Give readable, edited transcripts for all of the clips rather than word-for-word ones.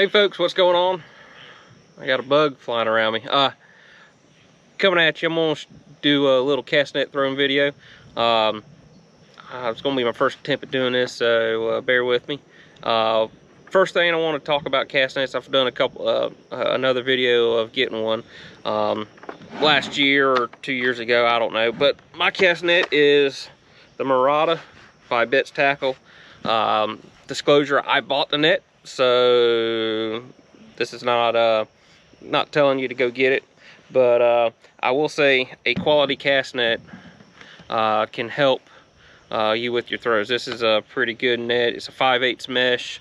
Hey folks, what's going on? I got a bug flying around me. Coming at you, I'm gonna do a little cast net throwing video. It's gonna be my first attempt at doing this, so bear with me. First thing I want to talk about cast nets. I've done a couple, another video of getting one last year or 2 years ago, I don't know. But my cast net is the Murata by Betts Tackle. Disclosure: I bought the net, so this is not telling you to go get it. But I will say a quality cast net can help you with your throws. This is a pretty good net. It's a 5/8 mesh,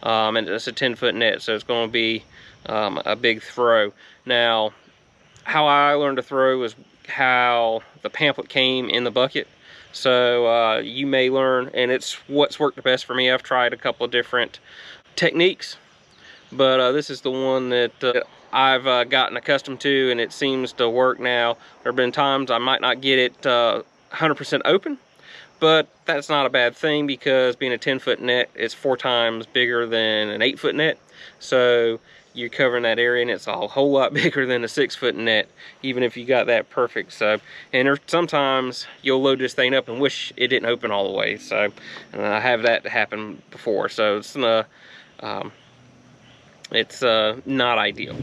and it's a 10-foot net, so it's going to be a big throw. Now, how I learned to throw was how the pamphlet came in the bucket. So you may learn, and it's what's worked the best for me. I've tried a couple of different techniques, but this is the one that I've gotten accustomed to, and it seems to work now. There have been times I might not get it 100% open, but that's not a bad thing, because being a 10-foot net, it's 4 times bigger than an 8-foot net. So you're covering that area, and it's a whole lot bigger than a 6-foot net, even if you got that perfect. So, and sometimes you'll load this thing up and wish it didn't open all the way. So, and I have that happen before. So it's not ideal.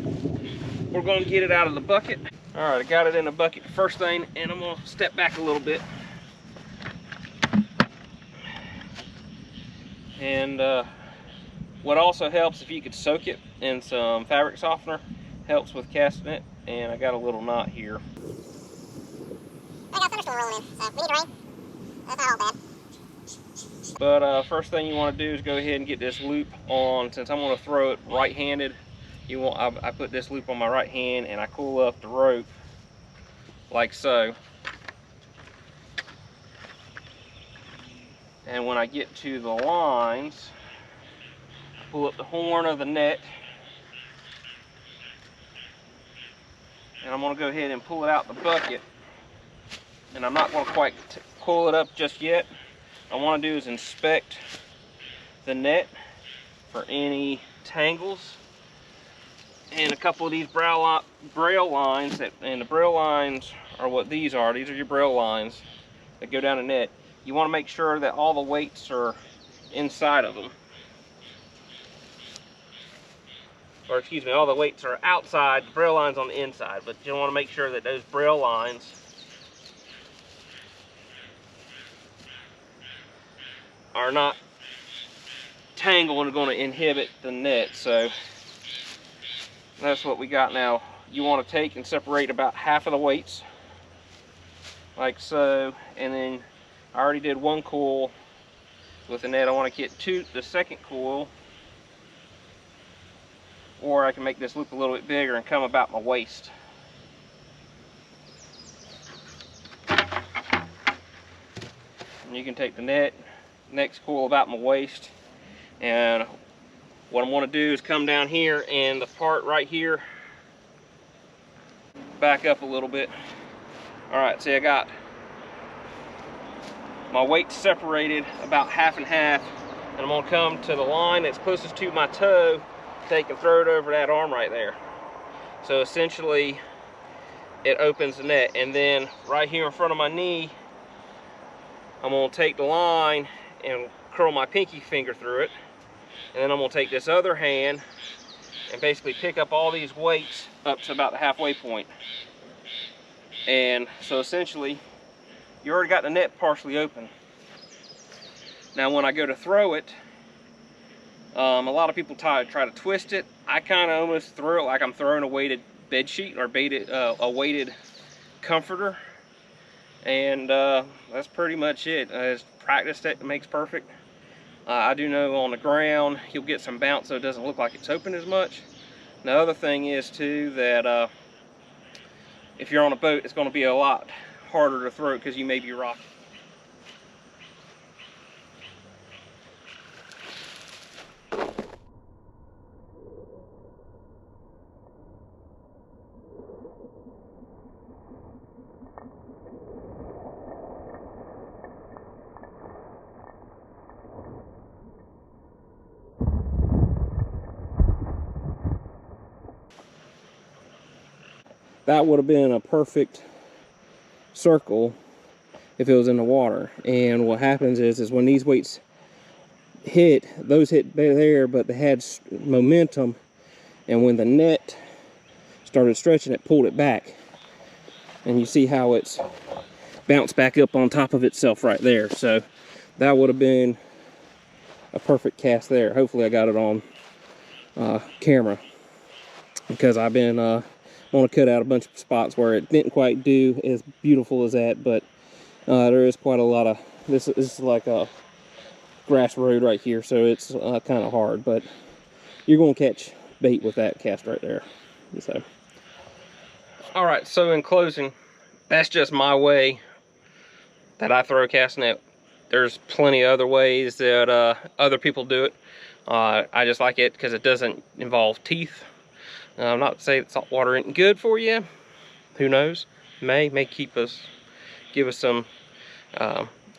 We're going to get it out of the bucket. All right, I got it in the bucket first thing, and I'm going to step back a little bit. And what also helps, if you could soak it in some fabric softener, helps with casting it. And I got a little knot here. I got thunderstorm rolling in, so we need rain. That's not all bad. But first thing you want to do is go ahead and get this loop on. Since I'm going to throw it right-handed, I put this loop on my right hand, and I cool up the rope like so. And when I get to the lines, pull up the horn of the net, and I'm going to go ahead and pull it out the bucket. And I'm not going to quite pull it up just yet. What I want to do is inspect the net for any tangles and a couple of these braille lines. And the braille lines are what these are. These are your braille lines that go down the net. You want to make sure that all the weights are inside of them. Or excuse me, all the weights are outside, the braille line's on the inside. But you want to make sure that those braille lines are not tangled and going to inhibit the net. So that's what we got now. You want to take and separate about half of the weights, like so, and then I already did one coil with the net. I want to get the second coil, or I can make this loop a little bit bigger and come about my waist. And you can take the next coil about my waist, and what I'm going to do is come down here, and the part right here, back up a little bit. All right, see, I got my weight separated about half and half, and I'm going to come to the line that's closest to my toe, take and throw it over that arm right there. So essentially it opens the net. And then right here in front of my knee, I'm going to take the line and curl my pinky finger through it, and then I'm going to take this other hand and basically pick up all these weights up to about the halfway point. And so essentially you already got the net partially open. Now when I go to throw it, a lot of people try to twist it. I kind of almost throw it like I'm throwing a weighted bed sheet or a weighted comforter. And that's pretty much it. It's practice that makes perfect. I do know on the ground you'll get some bounce, so it doesn't look like it's open as much. The other thing is too that if you're on a boat, it's going to be a lot harder to throw because you may be rocking. that would have been a perfect circle if it was in the water. And what happens is when these weights hit, those hit there, but they had momentum, and when the net started stretching, it pulled it back, and you see how it's bounced back up on top of itself right there. So that would have been a perfect cast there. Hopefully I got it on camera, because I've been want to cut out a bunch of spots where it didn't quite do as beautiful as that, but there is quite a lot of this is like a grass road right here, so it's kind of hard, but you're going to catch bait with that cast right there. So all right, so in closing, that's just my way that I throw a cast net. There's plenty of other ways that other people do it. I just like it because it doesn't involve teeth. I'm not to say that salt water isn't good for you. Who knows? May give us some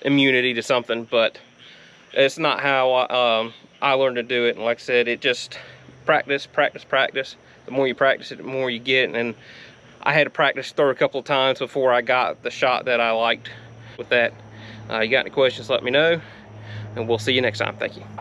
immunity to something, but it's not how I learned to do it. And like I said, it just practice. The more you practice it, the more you get. And I had to practice throw a couple of times before I got the shot that I liked with that. You got any questions, let me know, and we'll see you next time. Thank you.